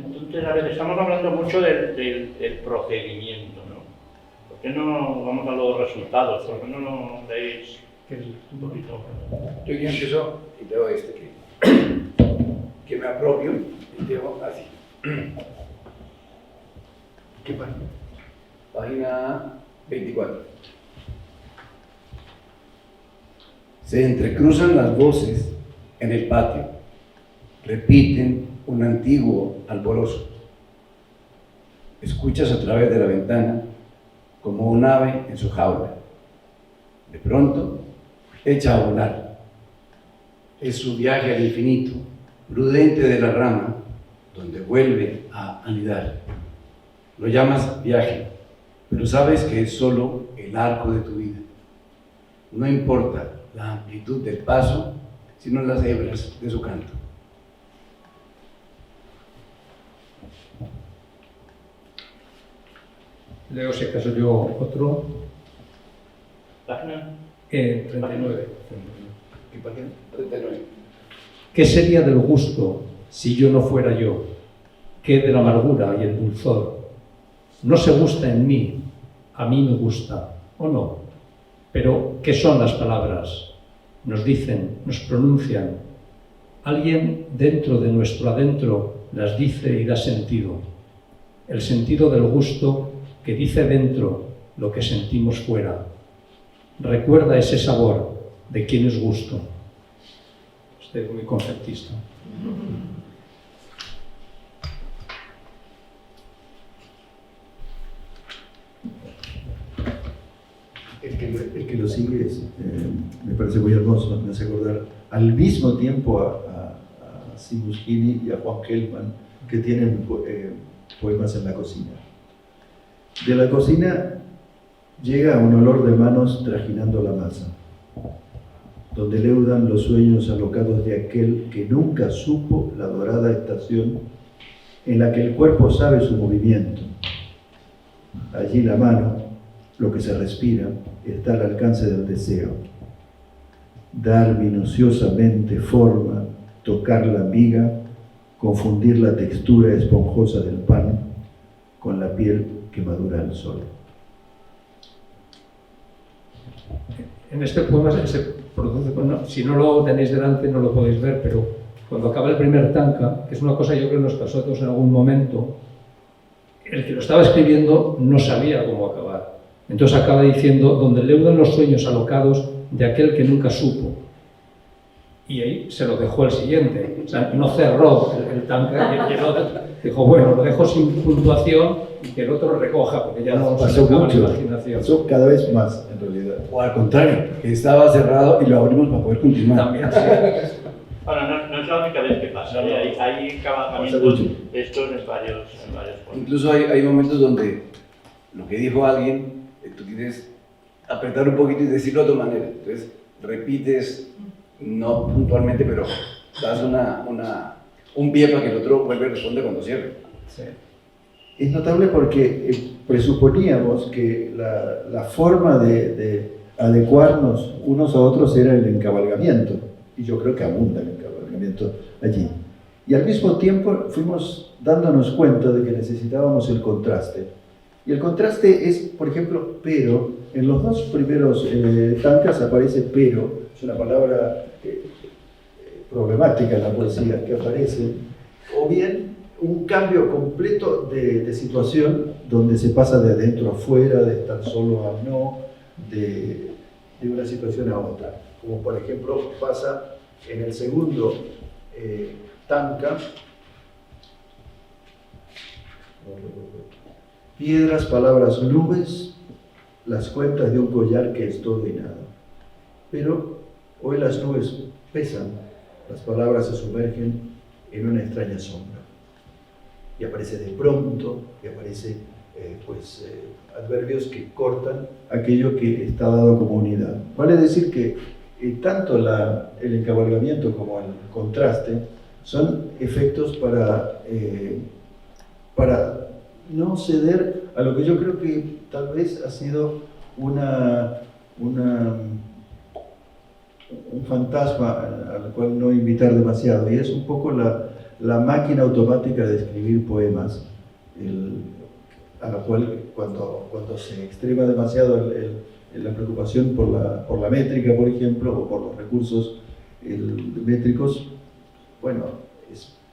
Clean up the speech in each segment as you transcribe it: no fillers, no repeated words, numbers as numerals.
Entonces, a ver, estamos hablando mucho del procedimiento, ¿no? ¿Por qué no vamos a los resultados? ¿Por qué no nos veis un poquito? Yo empiezo y tengo que me apropio y tengo así. ¿Qué página? Página 24. Se entrecruzan las voces en el patio, repiten un antiguo alborozo. Escuchas a través de la ventana como un ave en su jaula. De pronto, echa a volar. Es su viaje al infinito, prudente de la rama, donde vuelve a anidar. Lo llamas viaje, pero sabes que es solo el arco de tu vida. No importa la amplitud del paso, sino las hebras de su canto. Leo si acaso yo otro. ¿Página? 39. ¿Qué página? 39. ¿Qué sería del gusto si yo no fuera yo? ¿Qué de la amargura y el dulzor? No se gusta en mí, a mí me gusta, ¿o no? Pero, ¿qué son las palabras? Nos dicen, nos pronuncian. Alguien dentro de nuestro adentro las dice y da sentido. El sentido del gusto que dice dentro lo que sentimos fuera. Recuerda ese sabor de quién es gusto. Este es muy conceptista. El que lo sigue me parece muy hermoso, me hace acordar al mismo tiempo a Sibushini y a Juan Gelman, que tienen poemas en la cocina. De la cocina llega un olor de manos trajinando la masa, donde leudan los sueños alocados de aquel que nunca supo la dorada estación en la que el cuerpo sabe su movimiento. Allí la mano, lo que se respira, está al alcance del deseo. Dar minuciosamente forma, tocar la miga, confundir la textura esponjosa del pan con la piel que madura al sol. En este poema se produce, bueno, si no lo tenéis delante no lo podéis ver, pero cuando acaba el primer tanka, que es una cosa yo creo que nos pasó a todos en algún momento, el que lo estaba escribiendo no sabía cómo acabar. Entonces acaba diciendo, donde leudan los sueños alocados de aquel que nunca supo. Y ahí se lo dejó el siguiente. O sea, no cerró el tanka y el otro dijo, bueno, lo dejo sin puntuación y que el otro lo recoja, porque ya no se le acaba la imaginación. Pasó cada vez más, en realidad. O al contrario, que estaba cerrado y lo abrimos para poder continuar. También, sí. Bueno, no es la única vez que pasa, hay encabezamientos de estos en varios puntos. Incluso hay momentos donde lo que dijo alguien, tú quieres apretar un poquito y decirlo de otra manera. Entonces, repites, no puntualmente, pero das un pie para que el otro vuelva y responda cuando cierre. Sí. Es notable porque presuponíamos que la forma de adecuarnos unos a otros era el encabalgamiento, y yo creo que abunda el encabalgamiento allí. Y al mismo tiempo fuimos dándonos cuenta de que necesitábamos el contraste. Y el contraste es, por ejemplo, pero. En los dos primeros tankas aparece pero, es una palabra problemática en la poesía que aparece, o bien un cambio completo de situación donde se pasa de adentro a afuera, de estar solo a no, de una situación a otra. Como por ejemplo pasa en el segundo tanka, piedras, palabras, nubes, las cuentas de un collar que es todo y nada. Pero hoy las nubes pesan, las palabras se sumergen en una extraña sombra. Y aparece de pronto, y aparece adverbios que cortan aquello que está dado como unidad. Vale decir que tanto el encabalgamiento como el contraste son efectos para no ceder a lo que yo creo que tal vez ha sido un fantasma al cual no invitar demasiado, y es un poco la la máquina automática de escribir poemas, a la cual cuando se extrema demasiado la preocupación por la métrica, por ejemplo, o por los recursos métricos, bueno,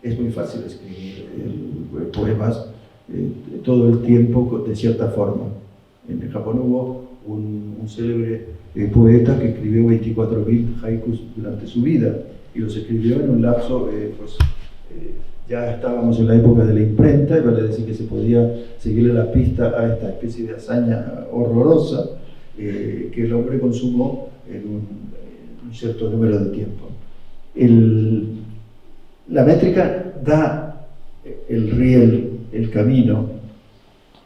es muy fácil escribir poemas todo el tiempo de cierta forma. En Japón hubo un célebre poeta que escribió 24.000 haikus durante su vida y los escribió en un lapso, ya estábamos en la época de la imprenta, y vale decir que se podía seguirle la pista a esta especie de hazaña horrorosa que el hombre consumó en un cierto número de tiempo. La métrica da el riel, el camino,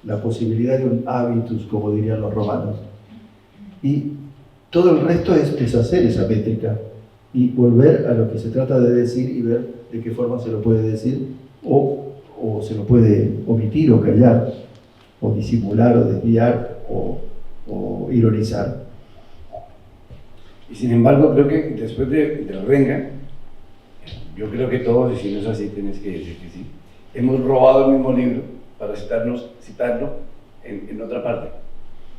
la posibilidad de un habitus, como dirían los romanos, y todo el resto es deshacer esa métrica y volver a lo que se trata de decir y ver de qué forma se lo puede decir o se lo puede omitir o callar o disimular o desviar o ironizar. Y sin embargo, creo que después de la renga, yo creo que todos, y si no es así, tienes que decir que sí, hemos robado el mismo libro para citarlo en otra parte.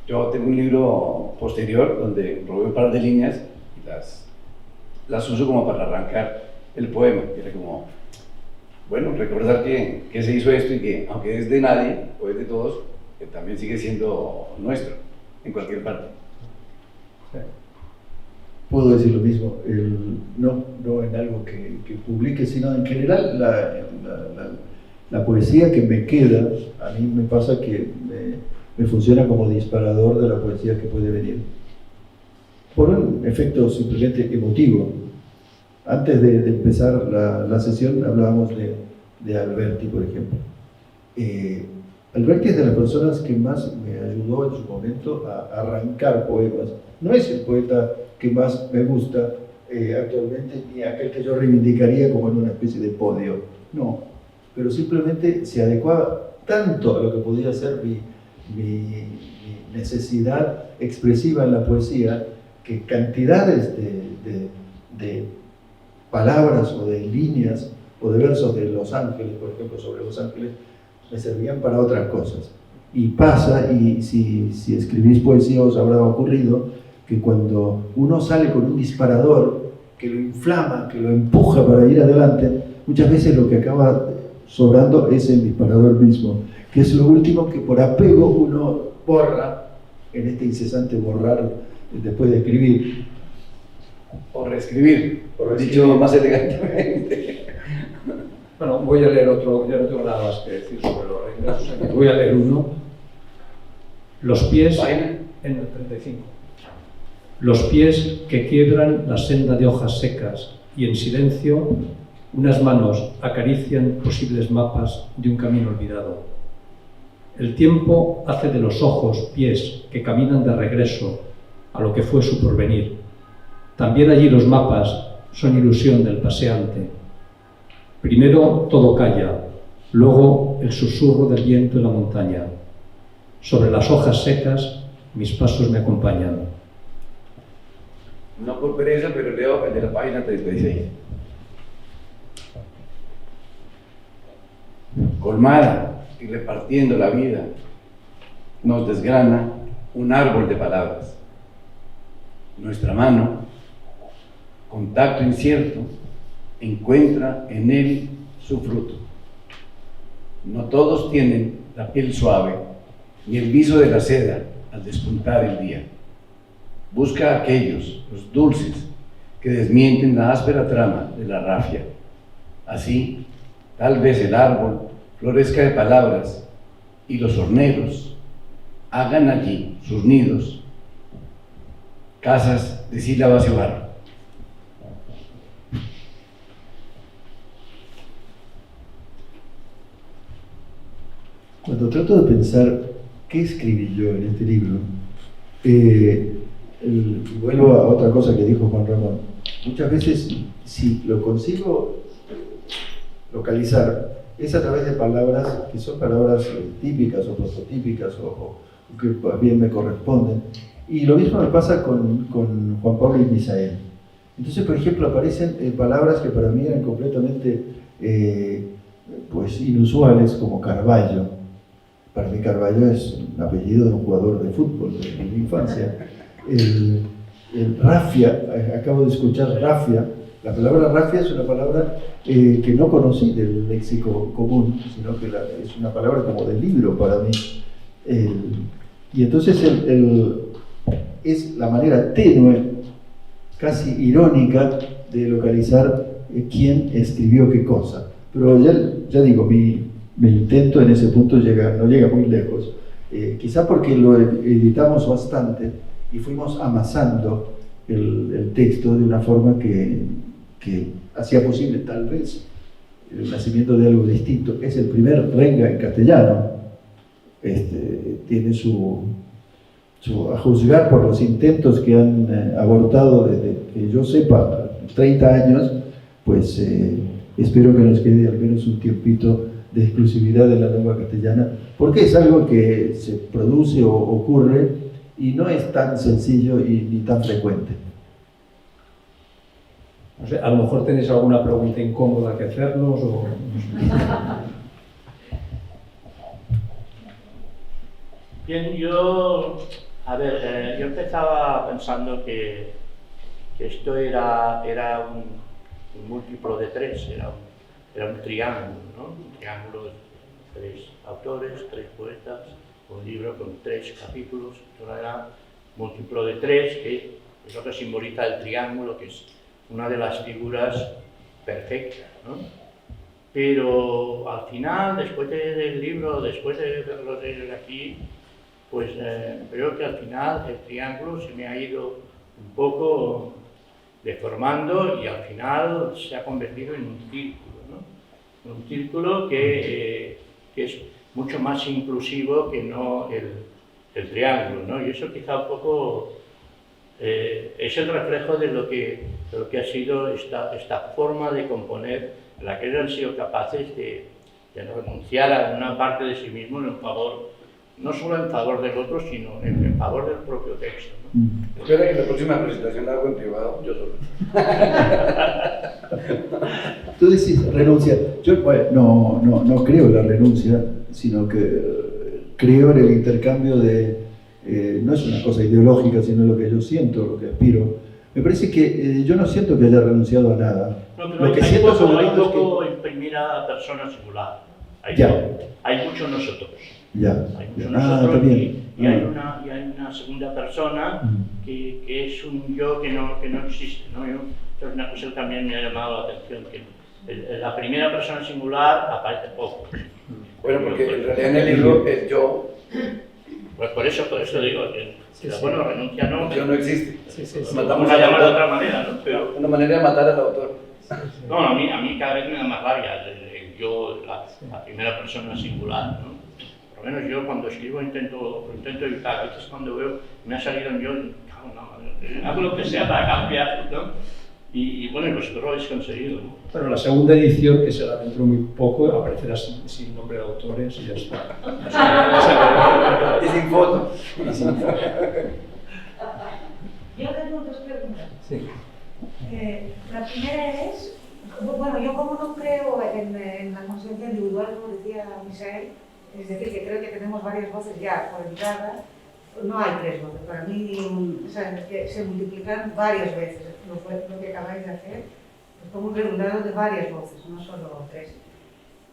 Yo tengo un libro posterior donde robé un par de líneas y las uso como para arrancar el poema. Era como, bueno, recordar que se hizo esto y que, aunque es de nadie o es de todos, que también sigue siendo nuestro, en cualquier parte. Sí. Puedo decir lo mismo, no en algo que publique, sino en general la poesía que me queda, a mí me pasa que me funciona como disparador de la poesía que puede venir. Por un efecto simplemente emotivo. Antes de empezar la sesión hablábamos de Alberti, por ejemplo. Alberti es de las personas que más me ayudó en su momento a arrancar poemas. No es el poeta que más me gusta actualmente, ni aquel que yo reivindicaría como en una especie de podio. No, pero simplemente se adecuaba tanto a lo que podía ser mi necesidad expresiva en la poesía, que cantidades de palabras o de líneas o de versos de Los Ángeles, por ejemplo, sobre Los Ángeles, me servían para otras cosas. Y pasa, y si escribís poesía os habrá ocurrido, que cuando uno sale con un disparador que lo inflama, que lo empuja para ir adelante, muchas veces lo que acaba sobrando es el disparador mismo, que es lo último que por apego uno borra en este incesante borrar después de escribir. O reescribir, dicho más elegantemente. Bueno, voy a leer otro, ya no tengo nada más que decir sobre los reinos. Voy a leer uno. Los pies, en el 35. Los pies que quiebran la senda de hojas secas y en silencio unas manos acarician posibles mapas de un camino olvidado. El tiempo hace de los ojos pies que caminan de regreso a lo que fue su porvenir. También allí los mapas son ilusión del paseante. Primero todo calla, luego el susurro del viento en la montaña. Sobre las hojas secas mis pasos me acompañan. No por pereza, pero leo el de la página 36. Colmada y repartiendo la vida, nos desgrana un árbol de palabras. Nuestra mano, contacto incierto, encuentra en él su fruto. No todos tienen la piel suave, ni el viso de la seda al despuntar el día. Busca a aquellos, los dulces, que desmienten la áspera trama de la rafia. Así, tal vez el árbol florezca de palabras y los horneros hagan allí sus nidos, casas de sílabas y barro. Cuando trato de pensar qué escribí yo en este libro, vuelvo a otra cosa que dijo Juan Ramón. Muchas veces, si lo consigo localizar, es a través de palabras que son palabras típicas o prototípicas o que bien me corresponden. Y lo mismo me pasa con Juan Pablo y Misael. Entonces, por ejemplo, aparecen palabras que para mí eran completamente pues inusuales como Carballo. Para mí Carballo es un apellido de un jugador de fútbol de mi infancia. El rafia, acabo de escuchar rafia. La palabra rafia es una palabra que no conocí del léxico común, sino que es una palabra como de libro para mí. Y entonces es la manera tenue, casi irónica, de localizar quién escribió qué cosa. Pero ya digo, mi intento en ese punto no llega muy lejos. Quizá porque lo editamos bastante y fuimos amasando el texto de una forma que hacía posible tal vez el nacimiento de algo distinto. Es el primer renga en castellano. Tiene a juzgar por los intentos que han abortado desde que yo sepa 30 años, pues espero que nos quede al menos un tiempito de exclusividad de la lengua castellana, porque es algo que se produce o ocurre y no es tan sencillo ni tan frecuente. No sé, a lo mejor tenéis alguna pregunta incómoda que hacernos o... Bien, yo empezaba pensando que esto era un múltiplo de tres, era un triángulo, ¿no? Un triángulo de 3 autores, 3 poetas, un libro con 3 capítulos, esto era múltiplo de 3, que es lo que simboliza el triángulo, que es una de las figuras perfectas, ¿no? Pero al final, después del libro, después de verlo desde aquí, pues creo que al final el triángulo se me ha ido un poco deformando y al final se ha convertido en un círculo, ¿no? Un círculo que es mucho más inclusivo que no el triángulo, ¿no? Y eso quizá un poco es el reflejo de lo que ha sido esta forma de componer, en la que han sido capaces de renunciar a una parte de sí mismos en favor, no solo en favor del otro, sino en favor del propio texto, ¿no? Espera que la próxima presentación la hago en privado, yo solo. Tú decís renuncia. Yo no creo en la renuncia, sino que creo en el intercambio no es una cosa ideológica, sino lo que yo siento, lo que aspiro. Me parece que yo no siento que haya renunciado a nada. No, pero lo que hay siento sobre poco todo es que... en primera persona singular. Ya. Hay mucho nosotros. Ya. Hay mucho Ah, nosotros también. y hay una segunda persona que es un yo que no existe, ¿no? Eso es una cosa que también me ha llamado la atención, que la primera persona singular aparece poco. Bueno, porque en realidad en el libro el yo... Pues por eso digo que bueno, renuncia no. El yo no existe. Matamos a llamar de otra manera, ¿no? Pero una manera de matar al autor. No, a mí cada vez me da más rabia el yo, la primera persona singular, ¿no? Por lo menos yo cuando escribo intento evitar. A veces cuando veo me ha salido un yo, hago lo que sea para cambiar, ¿no? Y bueno, vosotros lo habéis conseguido, ¿no? Bueno, la segunda edición, que será dentro de muy poco, aparecerá sin nombre de autores y ya está. Y sin foto. Yo tengo 2 preguntas. Sí. La primera es, bueno, yo como no creo en la conciencia individual, como decía Misael, es decir, que creo que tenemos varias voces ya codificadas, no hay 3 voces. Para mí, o sea, que se multiplican varias veces. Lo que acabáis de hacer es como un redundado de varias voces, no solo 3.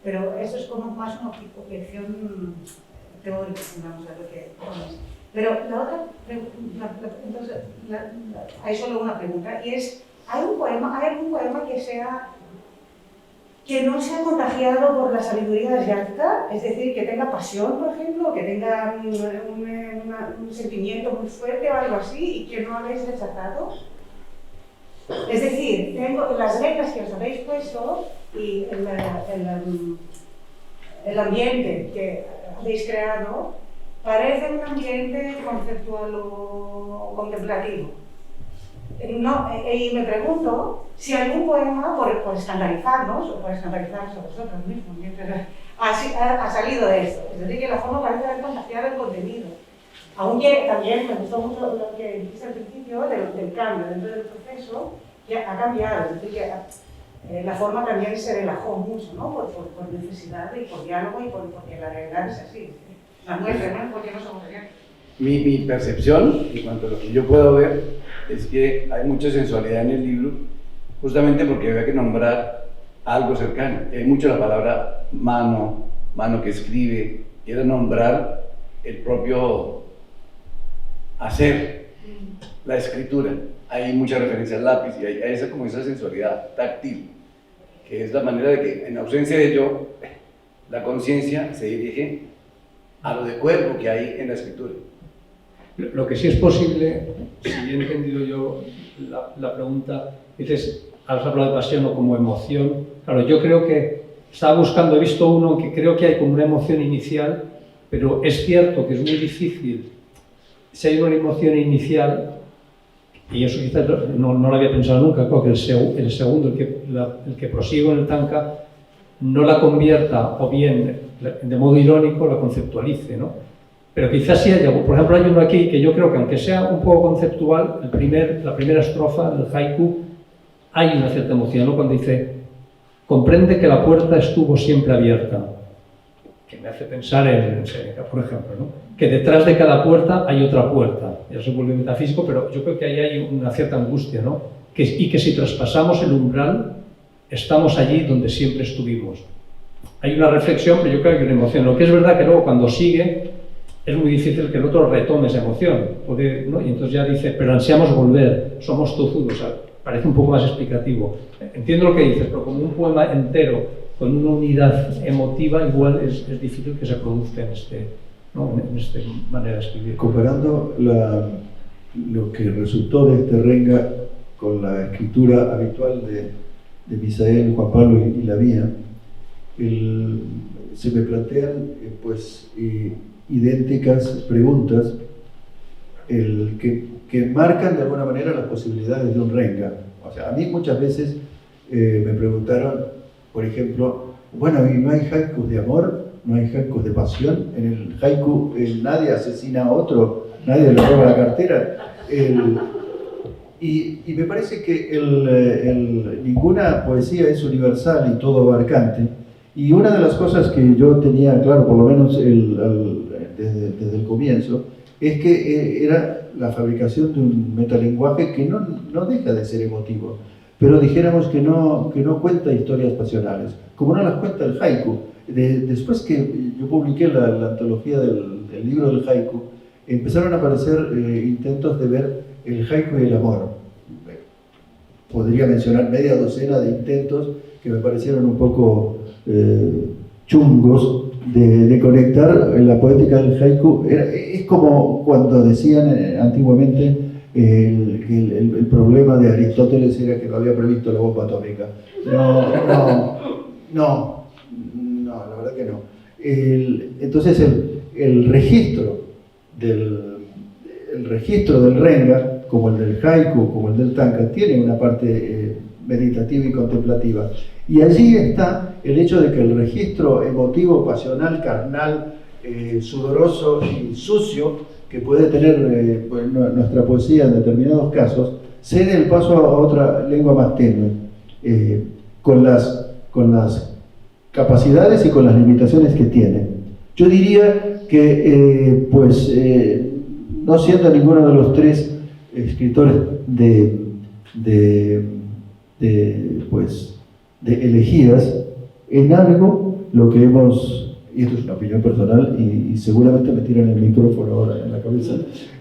Pero eso es como más una objeción teórica, vamos a ver lo que pones. Pero la otra pregunta, entonces, hay solo una pregunta, y es, ¿hay algún poema que no sea contagiado por la sabiduría asiática? Es decir, que tenga pasión, por ejemplo, que tenga un sentimiento muy fuerte o algo así, y que no habéis rechazado. Es decir, tengo las letras que os habéis puesto y el ambiente que habéis creado parece un ambiente conceptual o contemplativo. No, y me pregunto si algún poema, por escandalizarnos, o por escandalizaros a vosotros mismos, ha salido de esto. Es decir, que la forma parece haber contagiado el contenido. Aunque también me gustó mucho lo que dijiste al principio del cambio dentro del proceso, que ha cambiado. Es decir, que la forma también se relajó mucho, ¿no? Por necesidad y por diálogo y porque la realidad es así. La nuestra, ¿no? Porque no somos reales. Mi percepción, en cuanto a lo que yo puedo ver, es que hay mucha sensualidad en el libro, justamente porque había que nombrar algo cercano. Hay mucho la palabra mano que escribe, y era nombrar el propio hacer, la escritura. Hay mucha referencia al lápiz y hay como esa sensualidad táctil, que es la manera de que, en ausencia de yo, la conciencia se dirige a lo de cuerpo que hay en la escritura. Lo que sí es posible, si he entendido yo la pregunta, dices, has hablado de pasión o como emoción. Claro, yo creo que estaba buscando, he visto uno que creo que hay como una emoción inicial, pero es cierto que es muy difícil. Si hay una emoción inicial, y eso quizás no lo había pensado nunca, creo que el segundo, el que prosigo en el tanka, no la convierta, o bien de modo irónico la conceptualice, ¿no? Pero quizás sí haya, por ejemplo, hay uno aquí que yo creo que, aunque sea un poco conceptual, la primera estrofa del haiku, hay una cierta emoción, ¿no? Cuando dice, comprende que la puerta estuvo siempre abierta, que me hace pensar en Séneca, por ejemplo, ¿no? Que detrás de cada puerta hay otra puerta. Ya se vuelve metafísico, pero yo creo que ahí hay una cierta angustia, ¿no? Y que si traspasamos el umbral, estamos allí donde siempre estuvimos. Hay una reflexión, pero yo creo que hay una emoción. Lo que es verdad que luego, cuando sigue, es muy difícil que el otro retome esa emoción, ¿no? Y entonces ya dice, pero ansiamos volver, somos tozudos. O sea, parece un poco más explicativo. Entiendo lo que dices, pero como un poema entero, con una unidad emotiva, igual es difícil que se produzca en esta manera de escribir. Comparando lo que resultó de este renga con la escritura habitual de Misael, Juan Pablo y la mía, se me plantean idénticas preguntas que marcan de alguna manera las posibilidades de un renga. O sea, a mí muchas veces me preguntaron, por ejemplo, bueno, ¿y no hay haikus de amor? ¿No hay haikus de pasión? En el haiku nadie asesina a otro, nadie le roba la cartera. Y me parece que ninguna poesía es universal y todo abarcante. Y una de las cosas que yo tenía claro, por lo menos desde el comienzo, es que era la fabricación de un metalenguaje que no deja de ser emotivo, pero dijéramos que no cuenta historias pasionales, como no las cuenta el haiku. Después que yo publiqué la antología del libro del haiku, empezaron a aparecer intentos de ver el haiku y el amor. Podría mencionar media docena de intentos que me parecieron un poco chungos de conectar la poética del haiku. Es como cuando decían antiguamente que el problema de Aristóteles era que no había previsto la bomba atómica. No, la verdad que no. Entonces el registro del renga, como el del haiku, como el del tanka, tiene una parte meditativa y contemplativa. Y allí está el hecho de que el registro emotivo, pasional, carnal, sudoroso y sucio que puede tener nuestra poesía en determinados casos, cede el paso a otra lengua más tenue, con las capacidades y con las limitaciones que tiene. Yo diría que, no siendo ninguno de los tres escritores de elegías, en algo lo que hemos, y esto es una opinión personal y seguramente me tiran el micrófono ahora en la cabeza,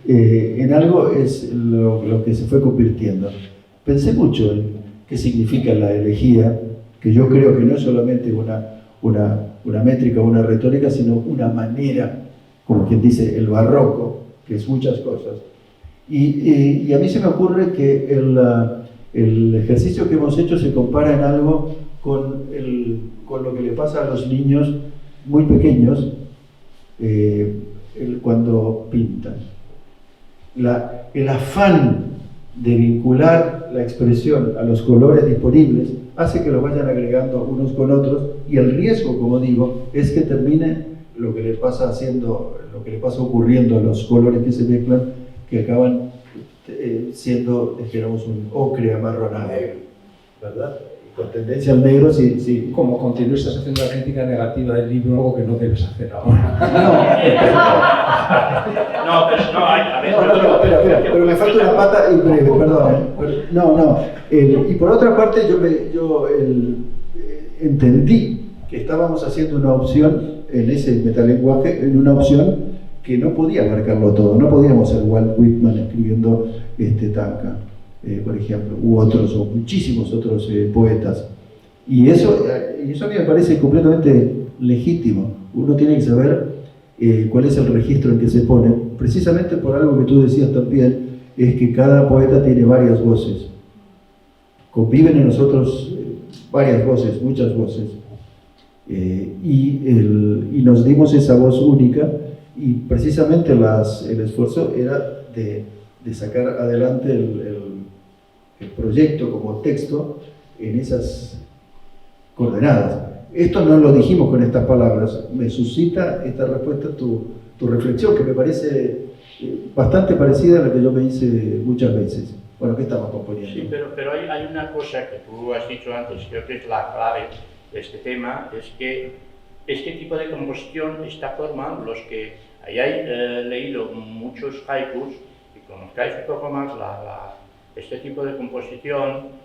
en algo es lo que se fue convirtiendo. Pensé mucho en qué significa la elegía, que yo creo que no es solamente una métrica o una retórica, sino una manera, como quien dice, el barroco, que es muchas cosas. Y a mí se me ocurre que el ejercicio que hemos hecho se compara en algo con lo que le pasa a los niños muy pequeños cuando pintan. El afán de vincular la expresión a los colores disponibles hace que lo vayan agregando unos con otros, y el riesgo, como digo, es que termine lo que le pasa ocurriendo a los colores que se mezclan, que acaban siendo, dijéramos, un ocre amarronado, ¿verdad? con tendencia al negro, sí, sí. Como continúes haciendo la crítica negativa del libro, algo que no debes hacer ahora. No, pero no, a ver, Espera, pero me falta una pata en breve, perdón. Y por otra parte, entendí que estábamos haciendo una opción en ese metalenguaje, en una opción que no podía abarcarlo todo. No podíamos ser Walt Whitman escribiendo Tanka, por ejemplo, u otros, o muchísimos otros poetas. Y eso a mí me parece completamente legítimo. Uno tiene que saber cuál es el registro en que se pone, precisamente por algo que tú decías también, es que cada poeta tiene varias voces. Conviven en nosotros varias voces, muchas voces. Y nos dimos esa voz única, y precisamente el esfuerzo era de sacar adelante el proyecto como texto en esas coordenadas. Esto no lo dijimos con estas palabras, me suscita esta respuesta tu reflexión, que me parece bastante parecida a la que yo me hice muchas veces. Bueno, ¿qué estamos componiendo? Sí, pero hay una cosa que tú has dicho antes, creo que es la clave de este tema, es que este tipo de composición, esta forma, los que hayáis leído muchos haikus y conozcáis un poco más este tipo de composición,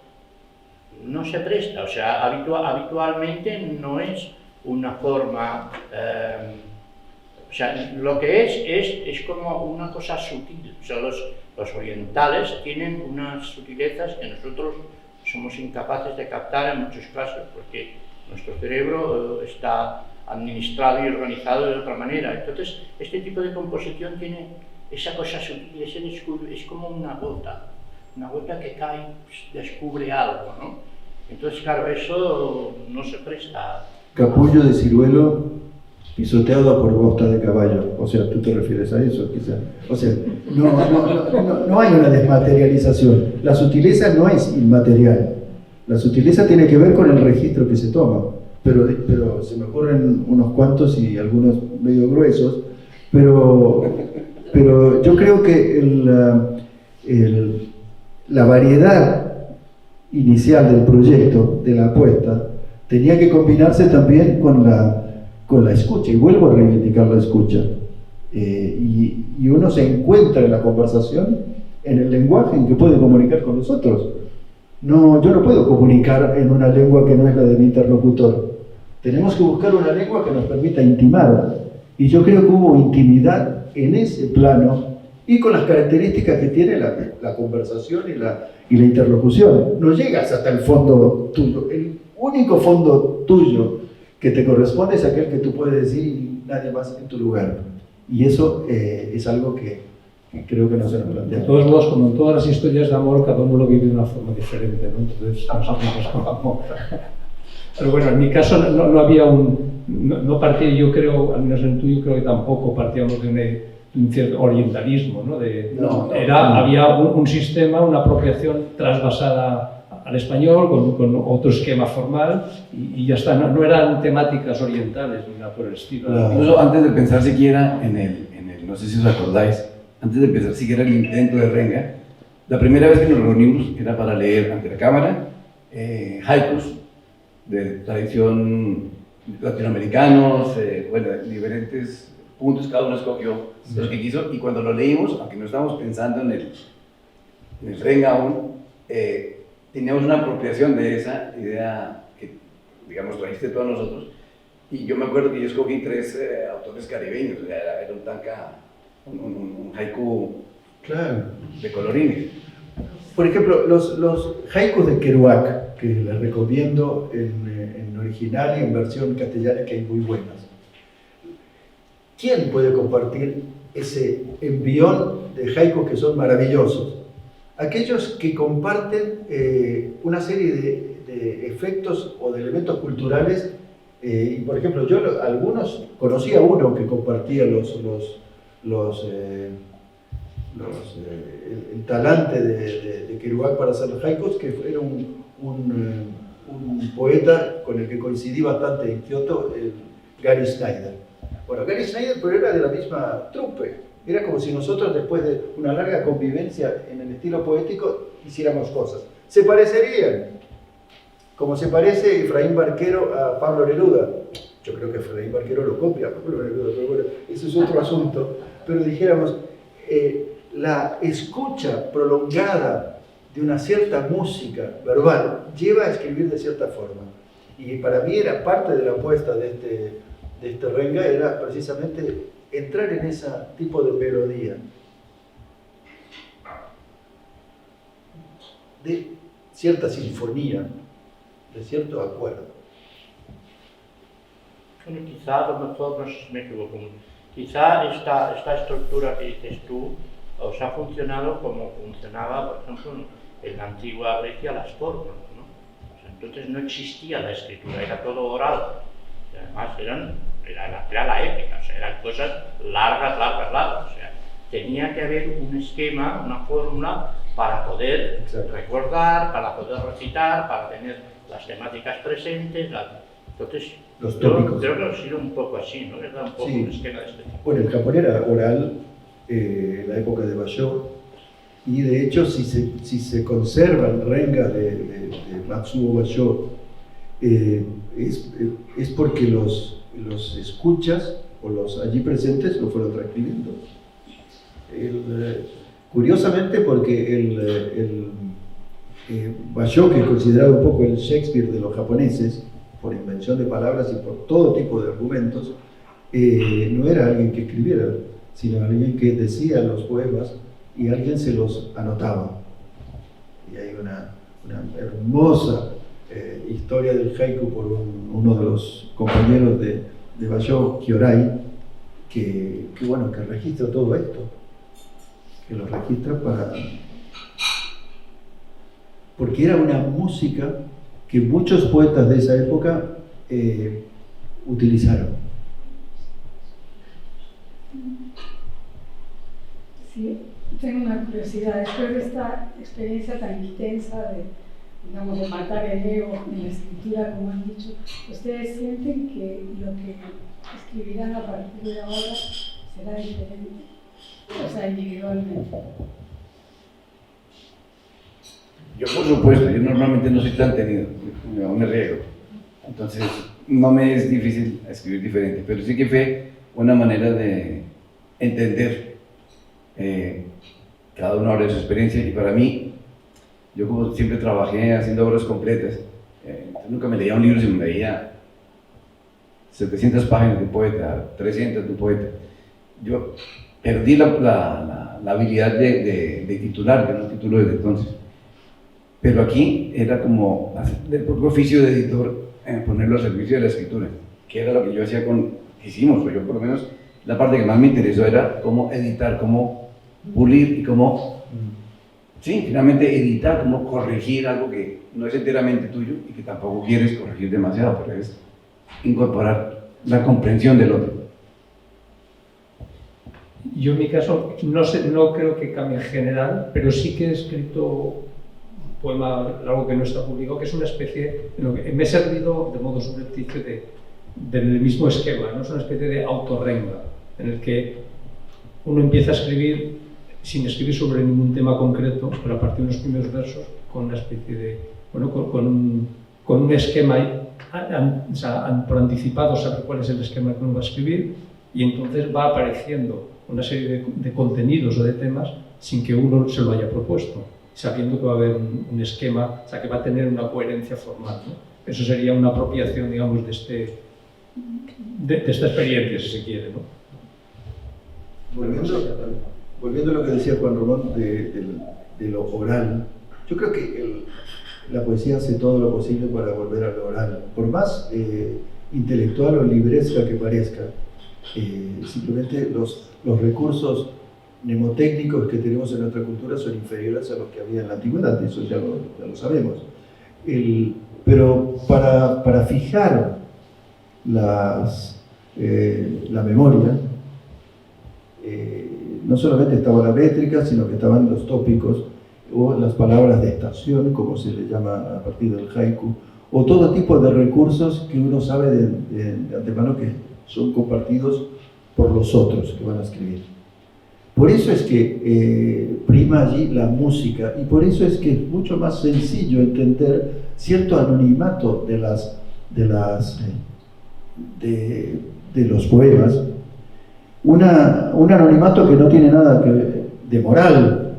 no se presta, o sea, habitualmente no es una forma, o sea, lo que es como una cosa sutil, o sea, los orientales tienen unas sutilezas que nosotros somos incapaces de captar en muchos casos, porque nuestro cerebro está administrado y organizado de otra manera. Entonces, este tipo de composición tiene esa cosa sutil, es como una gota que cae, pues, descubre algo, ¿no? Entonces, claro, eso no se presta. Capullo de ciruelo pisoteado por bosta de caballo. O sea, ¿tú te refieres a eso, quizás? O sea, no hay una desmaterialización. La sutileza no es inmaterial. La sutileza tiene que ver con el registro que se toma. Pero se me ocurren unos cuantos y algunos medio gruesos. Pero yo creo que la variedad inicial del proyecto, de la apuesta, tenía que combinarse también con la escucha, y vuelvo a reivindicar la escucha. Y uno se encuentra en la conversación en el lenguaje en que puede comunicar con los otros. Yo no puedo comunicar en una lengua que no es la de mi interlocutor. Tenemos que buscar una lengua que nos permita intimar. Y yo creo que hubo intimidad en ese plano, y con las características que tiene la conversación y la interlocución. No llegas hasta el fondo tuyo. El único fondo tuyo que te corresponde es aquel que tú puedes decir y nadie más en tu lugar. Y eso es algo que creo que no se nos plantea. De todos modos, como en todas las historias de amor, cada uno lo vive de una forma diferente, ¿no? Entonces, nosotros con amor. Pero bueno, en mi caso no había no partía, yo creo, al menos en el tuyo creo que tampoco partíamos de un cierto orientalismo, ¿no? Había un sistema, una apropiación trasvasada al español con otro esquema formal y ya está, no eran temáticas orientales ni nada por el estilo. Incluso antes de pensar siquiera en el, no sé si os acordáis, antes de empezar siquiera el intento de Renga, la primera vez que nos reunimos era para leer ante la cámara haikus de tradición latinoamericanos, bueno, diferentes puntos, cada uno escogió los que quiso, y cuando lo leímos, aunque no estábamos pensando en el Renga aún, teníamos una apropiación de esa idea que, digamos, trajiste tú a nosotros, y yo me acuerdo que yo escogí 3 autores caribeños, o sea, era un tanka, un haiku, claro, de colorines. Por ejemplo, los haikus de Kerouac, que les recomiendo en original y en versión castellana, que hay muy buenas. ¿Quién puede compartir ese envión de haikus que son maravillosos? Aquellos que comparten una serie de efectos o de elementos culturales. Y por ejemplo, yo conocí a uno que compartía el talante de Kerouac para hacer los haikus, que era un poeta con el que coincidí bastante en Kioto, Gary Snyder. Bueno, Gary Snyder, pero era de la misma trupe. Era como si nosotros, después de una larga convivencia en el estilo poético, hiciéramos cosas. Se parecerían, como se parece Efraín Barquero a Pablo Neruda. Yo creo que Efraín Barquero lo copia a Pablo Neruda, pero bueno, eso es otro asunto. Pero dijéramos, la escucha prolongada de una cierta música verbal lleva a escribir de cierta forma. Y para mí era parte de la apuesta de este renga, era precisamente entrar en ese tipo de melodía, de cierta sinfonía, de cierto acuerdo. Bueno, quizá a lo mejor, no sé si me equivoco, quizá esta estructura que dices tú os ha funcionado como funcionaba, por ejemplo, en la antigua Grecia las formas, ¿no? O sea, entonces no existía la escritura, era todo oral. Y además era la épica, o sea, eran cosas largas. O sea, tenía que haber un esquema, una fórmula para poder recordar, para poder recitar, para tener las temáticas presentes. Entonces, los tópicos. Creo que ha sido un poco así, ¿no? Era un poco un esquema de este tipo. Bueno, el Japón era oral, la época de Basho, y de hecho si se conserva el renga de Matsuo Basho, es porque los escuchas o los allí presentes lo fueron transcribiendo. Curiosamente, porque el Basho, que es considerado un poco el Shakespeare de los japoneses, por invención de palabras y por todo tipo de argumentos, no era alguien que escribiera, sino alguien que decía los poemas y alguien se los anotaba. Y hay una hermosa historia del haiku por uno de los compañeros de Basho, Kyorai, que registra todo esto, que lo registra porque era una música que muchos poetas de esa época utilizaron. Sí, tengo una curiosidad. Después de esta experiencia tan intensa de matar el ego en la escritura, como han dicho, ¿ustedes sienten que lo que escribirán a partir de ahora será diferente? O sea, individualmente. Yo, por supuesto, yo normalmente no soy tan tenido, me riego. Entonces, no me es difícil escribir diferente, pero sí que fue una manera de entender cada uno de su experiencia. Y para mí, yo como siempre trabajé haciendo obras completas, nunca me leía un libro, sino me leía 700 páginas de un poeta, 300 de un poeta. Yo perdí la habilidad de titular, de no titulo desde entonces. Pero aquí era como del propio oficio de editor, ponerlo al servicio de la escritura, que era lo que yo hacía hicimos, o yo por lo menos, la parte que más me interesó era cómo editar, cómo pulir y cómo, sí, finalmente editar, cómo corregir algo que no es enteramente tuyo y que tampoco quieres corregir demasiado, pero es incorporar la comprensión del otro. Yo en mi caso no creo que cambie en general, pero sí que he escrito poema largo que no está publicado, que es una especie, me he servido de modo subrepticio del mismo esquema, ¿no? Es una especie de autorrenga, en el que uno empieza a escribir sin escribir sobre ningún tema concreto, pero a partir de los primeros versos, con una especie de, con un esquema, por anticipado sabe cuál es el esquema que uno va a escribir, y entonces va apareciendo una serie de contenidos o de temas sin que uno se lo haya propuesto, sabiendo que va a haber un esquema, o sea, que va a tener una coherencia formal, ¿no? Eso sería una apropiación, digamos, de esta experiencia, si se quiere, ¿no? Volviendo a lo que decía Juan Román de lo oral, yo creo que la poesía hace todo lo posible para volver a lo oral. Por más intelectual o libresca que parezca, simplemente los recursos mnemotécnicos que tenemos en nuestra cultura son inferiores a los que había en la antigüedad, eso ya lo sabemos. Pero para fijar la memoria, no solamente estaba la métrica, sino que estaban los tópicos o las palabras de estación, como se le llama a partir del haiku, o todo tipo de recursos que uno sabe de antemano que son compartidos por los otros que van a escribir. Por eso es que prima allí la música, y por eso es que es mucho más sencillo entender cierto anonimato de los poemas, un anonimato que no tiene nada que ver de moral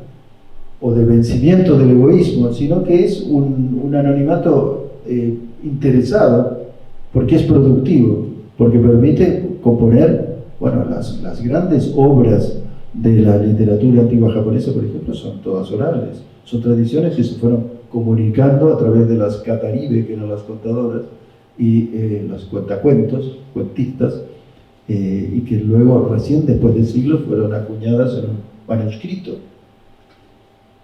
o de vencimiento del egoísmo, sino que es un anonimato interesado, porque es productivo, porque permite componer, bueno, las grandes obras de la literatura antigua japonesa, por ejemplo, son todas orales, son tradiciones que se fueron comunicando a través de las kataribe, que eran las contadoras, y los cuentacuentos, cuentistas, y que luego, recién después de siglos, fueron acuñadas en un manuscrito.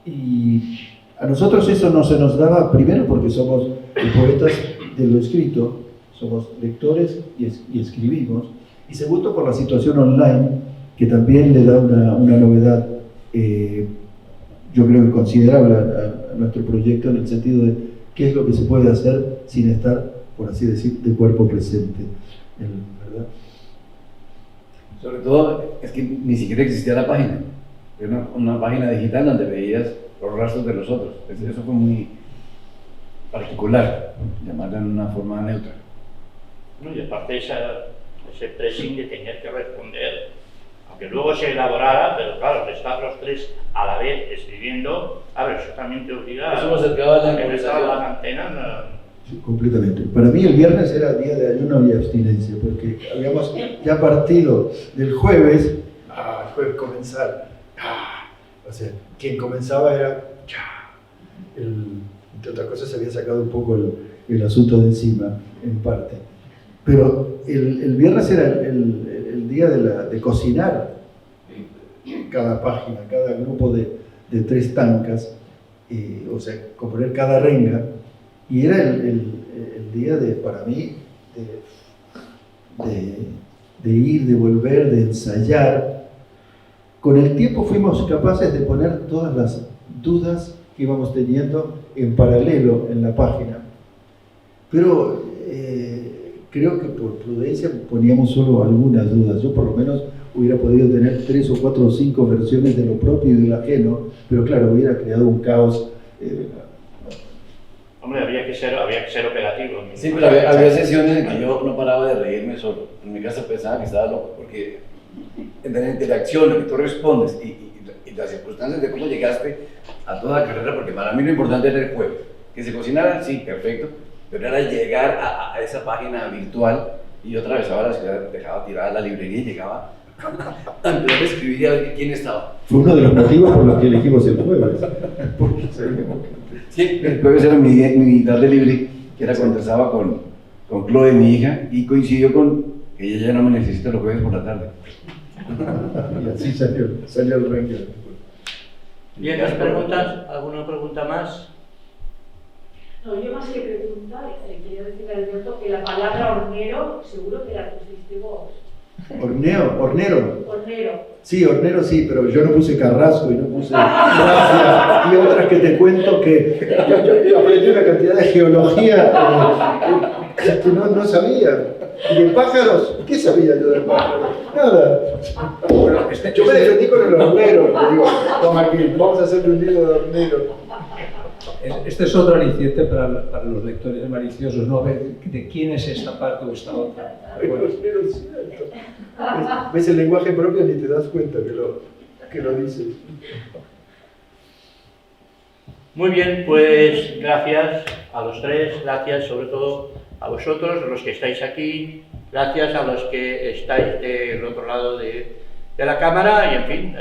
Y a nosotros eso no se nos daba, primero porque somos poetas de lo escrito, somos lectores y escribimos, y segundo por la situación online, que también le da una novedad, yo creo que considerable a nuestro proyecto, en el sentido de qué es lo que se puede hacer sin estar, por así decir, de cuerpo presente, ¿verdad? Sobre todo, es que ni siquiera existía la página. Era una página digital donde veías los rastros de los otros. Eso fue muy particular, llamarla en una forma neutra. No, y aparte ese pressing de tener que responder, aunque luego se elaborara, pero claro, estar los tres a la vez escribiendo, a ver, eso también te obliga Eso lo acercaba a la a conversación. las antenas. Sí, completamente. Para mí el viernes era día de ayuno y abstinencia, porque habíamos ya partido del jueves, el jueves comenzar, o sea, quien comenzaba era, entre otras cosas se había sacado un poco el asunto de encima, en parte. Pero el viernes era el día de cocinar cada página, cada grupo de 3 tancas, o sea, componer cada renga, y era el día para mí de ir, de volver, de ensayar. Con el tiempo fuimos capaces de poner todas las dudas que íbamos teniendo en paralelo en la página, pero creo que por prudencia poníamos solo algunas dudas. Yo por lo menos hubiera podido tener 3 o 4 o 5 versiones de lo propio y del ajeno, pero claro, hubiera creado un caos. Hombre, había que ser operativo. Sí, pero había sesiones en que yo no paraba de reírme solo. En mi casa pensaba que estaba loco, porque entre la interacción, lo que tú respondes y las circunstancias de cómo llegaste a toda la carrera, porque para mí lo importante era el juego. Que se cocinara, sí, perfecto, pero era llegar a esa página virtual, y yo atravesaba la ciudad, dejaba tirada la librería y llegaba a empezar a escribir y a ver quién estaba. Fue uno de los motivos por los que elegimos el jueves. Porque sabíamos Sí, el jueves era mi tarde libre, que era cuando estaba con Chloe, mi hija, y coincidió con que ella ya no me necesita los jueves por la tarde. y así salió el ranking. Bien, ¿las preguntas? ¿Alguna pregunta más? No, yo más que preguntar, quería decirle a Alberto que la palabra hornero seguro que la pusiste vos. Hornero. Hornero. Sí, hornero sí, pero yo no puse Carrasco y no puse Gracia y otras que te cuento que yo aprendí una cantidad de geología que no sabía. Y de pájaros, ¿qué sabía yo de pájaros? Nada. Yo me defendí con el hornero. Le digo, toma aquí, vamos a hacer un libro de hornero. Este es otro aliciente para los lectores maliciosos, no ver de quién es esta parte o esta otra. Bueno, es cierto. Ves el lenguaje propio ni te das cuenta que lo dices. Muy bien, pues gracias a los tres, gracias sobre todo a vosotros, los que estáis aquí, gracias a los que estáis del otro lado de la cámara y en fin,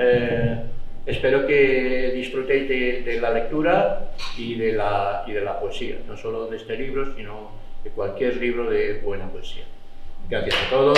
espero que disfrutéis de la lectura y de la poesía, no solo de este libro, sino de cualquier libro de buena poesía. Gracias a todos.